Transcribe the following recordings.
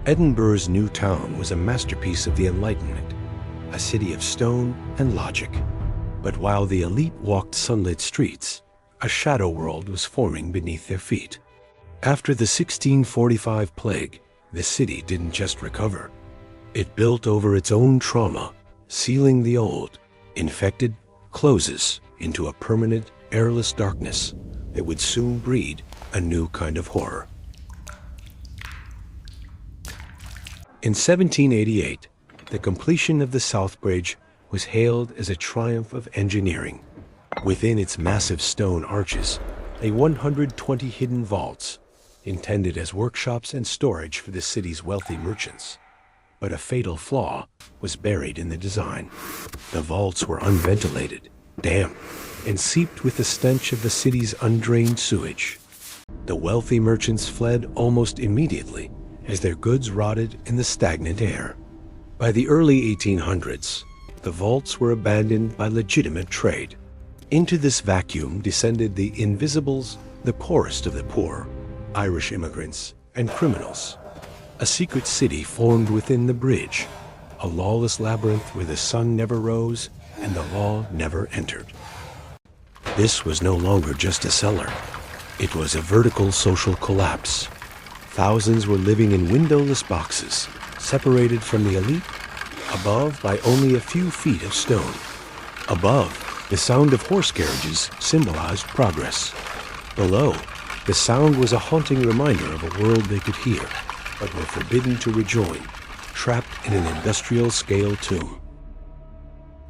Edinburgh's new town was a masterpiece of the Enlightenment, a city of stone and logic. But while the elite walked sunlit streets, a shadow world was forming beneath their feet. After the 1645 plague, the city didn't just recover. It built over its own trauma, sealing the old, infected closes into a permanent, airless darkness that would soon breed a new kind of horror. In 1788, the completion of the South Bridge was hailed as a triumph of engineering. Within its massive stone arches lay 120 hidden vaults, intended as workshops and storage for the city's wealthy merchants. But a fatal flaw was buried in the design. The vaults were unventilated, damp, and seeped with the stench of the city's undrained sewage. The wealthy merchants fled almost immediately as their goods rotted in the stagnant air. By the early 1800s, the vaults were abandoned by legitimate trade. Into this vacuum descended the invisibles, the poorest of the poor, Irish immigrants and criminals. A secret city formed within the bridge, a lawless labyrinth where the sun never rose and the law never entered. This was no longer just a cellar. It was a vertical social collapse. Thousands were living in windowless boxes, separated from the elite, above by only a few feet of stone. Above, the sound of horse carriages symbolized progress. Below, the sound was a haunting reminder of a world they could hear, but were forbidden to rejoin, trapped in an industrial-scale tomb.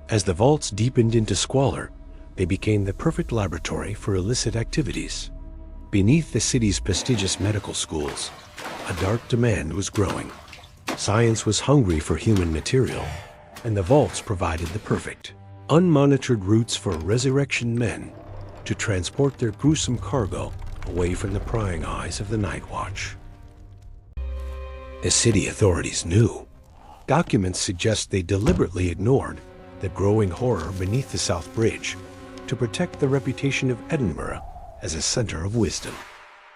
As the vaults deepened into squalor, they became the perfect laboratory for illicit activities. Beneath the city's prestigious medical schools, a dark demand was growing. Science was hungry for human material, and the vaults provided the perfect, unmonitored routes for resurrection men to transport their gruesome cargo away from the prying eyes of the night watch. The city authorities knew. Documents suggest they deliberately ignored the growing horror beneath the South Bridge to protect the reputation of Edinburgh as a center of wisdom.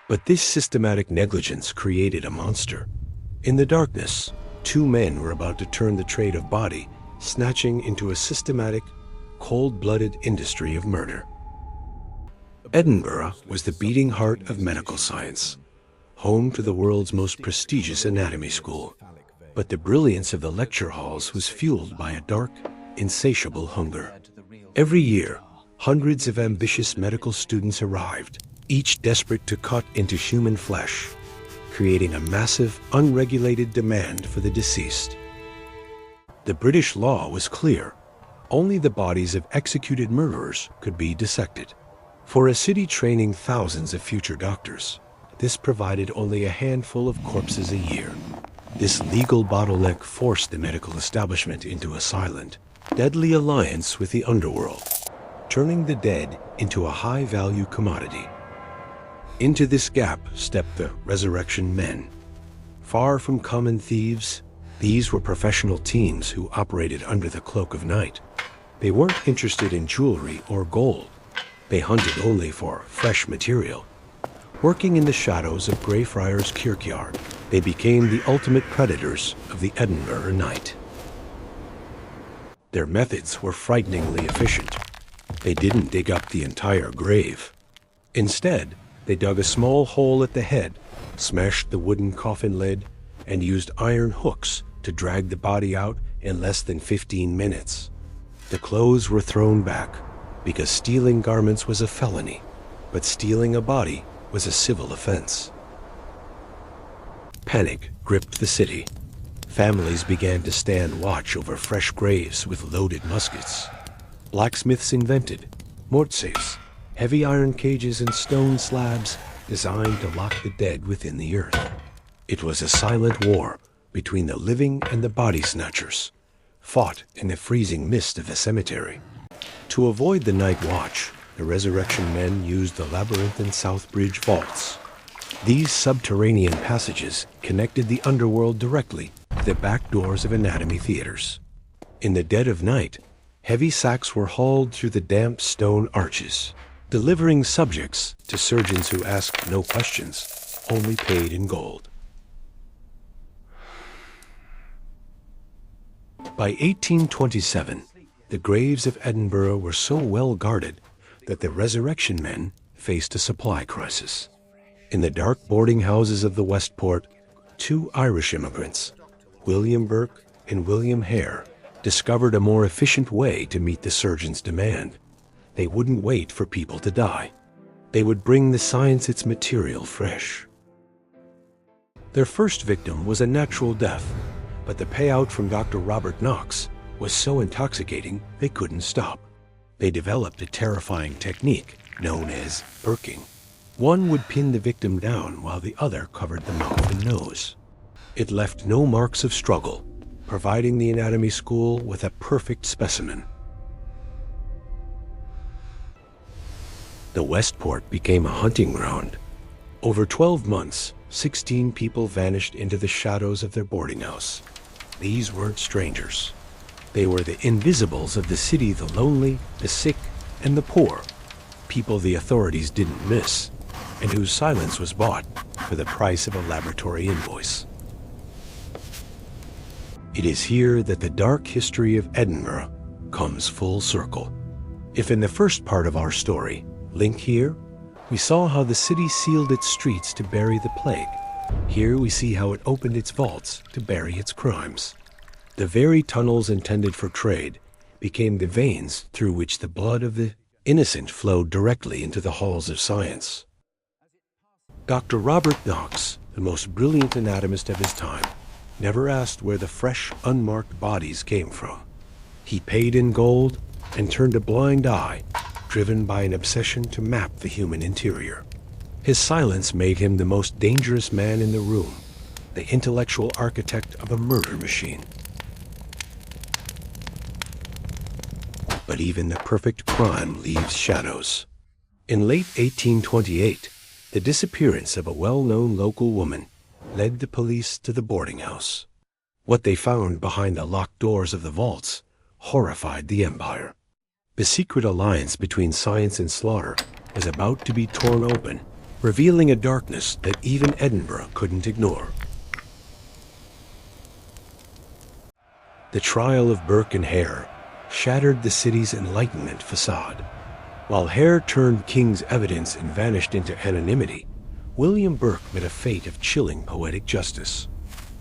But this systematic negligence created a monster. In the darkness, two men were about to turn the trade of body snatching into a systematic, cold-blooded industry of murder. Edinburgh was the beating heart of medical science, home to the world's most prestigious anatomy school. But the brilliance of the lecture halls was fueled by a dark, insatiable hunger. Every year, hundreds of ambitious medical students arrived, each desperate to cut into human flesh, creating a massive, unregulated demand for the deceased. The British law was clear. Only the bodies of executed murderers could be dissected. For a city training thousands of future doctors, this provided only a handful of corpses a year. This legal bottleneck forced the medical establishment into a silent, deadly alliance with the underworld, turning the dead into a high-value commodity. Into this gap stepped the resurrection men. Far from common thieves, these were professional teams who operated under the cloak of night. They weren't interested in jewelry or gold. They hunted only for fresh material. Working in the shadows of Greyfriars Kirkyard, they became the ultimate predators of the Edinburgh night. Their methods were frighteningly efficient. They didn't dig up the entire grave. Instead, they dug a small hole at the head, smashed the wooden coffin lid, and used iron hooks to drag the body out in less than 15 minutes. The clothes were thrown back because stealing garments was a felony, but stealing a body was a civil offense. Panic gripped the city. Families began to stand watch over fresh graves with loaded muskets. Blacksmiths invented mortsafes, heavy iron cages and stone slabs designed to lock the dead within the earth. It was a silent war between the living and the body snatchers, fought in the freezing mist of the cemetery. To avoid the night watch, the resurrection men used the labyrinthine South Bridge Vaults. These subterranean passages connected the underworld directly to the back doors of anatomy theaters. In the dead of night, heavy sacks were hauled through the damp stone arches, delivering subjects to surgeons who asked no questions, only paid in gold. By 1827, the graves of Edinburgh were so well guarded that the resurrection men faced a supply crisis. In the dark boarding houses of the Westport, two Irish immigrants, William Burke and William Hare, discovered a more efficient way to meet the surgeon's demand. They wouldn't wait for people to die. They would bring the science its material fresh. Their first victim was a natural death, but the payout from Dr. Robert Knox was so intoxicating they couldn't stop. They developed a terrifying technique known as Burking. One would pin the victim down while the other covered the mouth and nose. It left no marks of struggle, providing the anatomy school with a perfect specimen. The Westport became a hunting ground. Over 12 months, 16 people vanished into the shadows of their boarding house. These weren't strangers. They were the invisibles of the city, the lonely, the sick, and the poor. People the authorities didn't miss, and whose silence was bought for the price of a laboratory invoice. It is here that the dark history of Edinburgh comes full circle. If in the first part of our story, Link here, we saw how the city sealed its streets to bury the plague, here we see how it opened its vaults to bury its crimes. The very tunnels intended for trade became the veins through which the blood of the innocent flowed directly into the halls of science. Dr. Robert Knox, the most brilliant anatomist of his time, never asked where the fresh, unmarked bodies came from. He paid in gold and turned a blind eye, driven by an obsession to map the human interior. His silence made him the most dangerous man in the room, the intellectual architect of a murder machine. But even the perfect crime leaves shadows. In late 1828, the disappearance of a well-known local woman led the police to the boarding house. What they found behind the locked doors of the vaults horrified the empire. The secret alliance between science and slaughter was about to be torn open, revealing a darkness that even Edinburgh couldn't ignore. The trial of Burke and Hare shattered the city's Enlightenment facade. While Hare turned king's evidence and vanished into anonymity, William Burke met a fate of chilling poetic justice.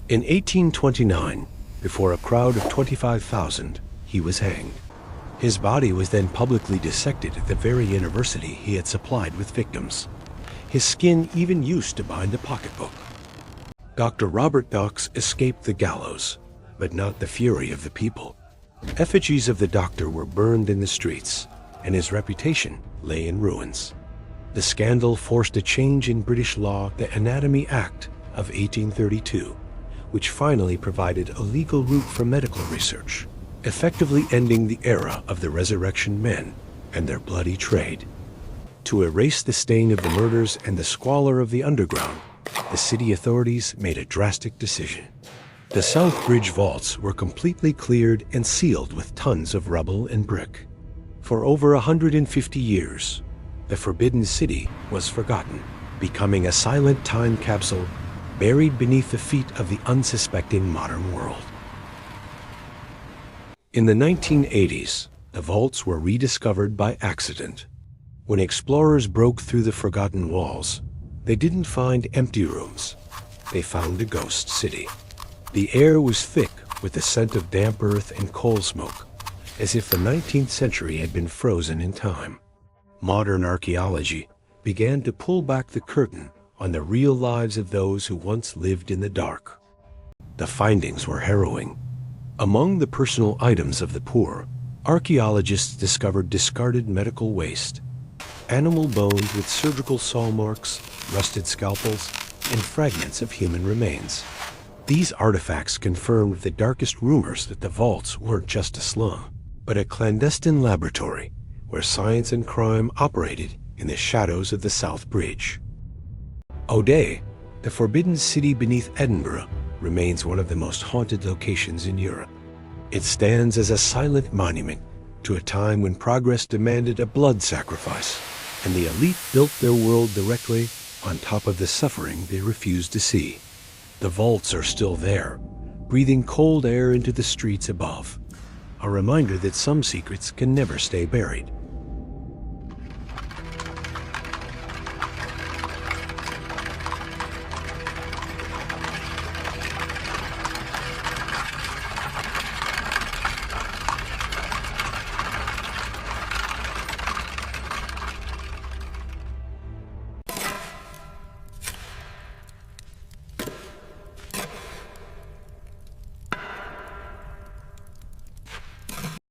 In 1829, before a crowd of 25,000, he was hanged. His body was then publicly dissected at the very university he had supplied with victims. His skin even used to bind a pocketbook. Dr. Robert Knox escaped the gallows, but not the fury of the people. Effigies of the doctor were burned in the streets, and his reputation lay in ruins. The scandal forced a change in British law, the Anatomy Act of 1832, which finally provided a legal route for medical research, effectively ending the era of the resurrection men and their bloody trade. To erase the stain of the murders and the squalor of the underground, the city authorities made a drastic decision. The South Bridge Vaults were completely cleared and sealed with tons of rubble and brick. For over 150 years, the Forbidden City was forgotten, becoming a silent time capsule buried beneath the feet of the unsuspecting modern world. In the 1980s, the vaults were rediscovered by accident. When explorers broke through the forgotten walls, they didn't find empty rooms. They found a ghost city. The air was thick with the scent of damp earth and coal smoke, as if the 19th century had been frozen in time. Modern archaeology began to pull back the curtain on the real lives of those who once lived in the dark. The findings were harrowing. Among the personal items of the poor, archaeologists discovered discarded medical waste, animal bones with surgical saw marks, rusted scalpels, and fragments of human remains. These artifacts confirmed the darkest rumors that the vaults weren't just a slum, but a clandestine laboratory where science and crime operated in the shadows of the South Bridge. O'Day, the Forbidden City beneath Edinburgh, remains one of the most haunted locations in Europe. It stands as a silent monument to a time when progress demanded a blood sacrifice, and the elite built their world directly on top of the suffering they refused to see. The vaults are still there, breathing cold air into the streets above, a reminder that some secrets can never stay buried.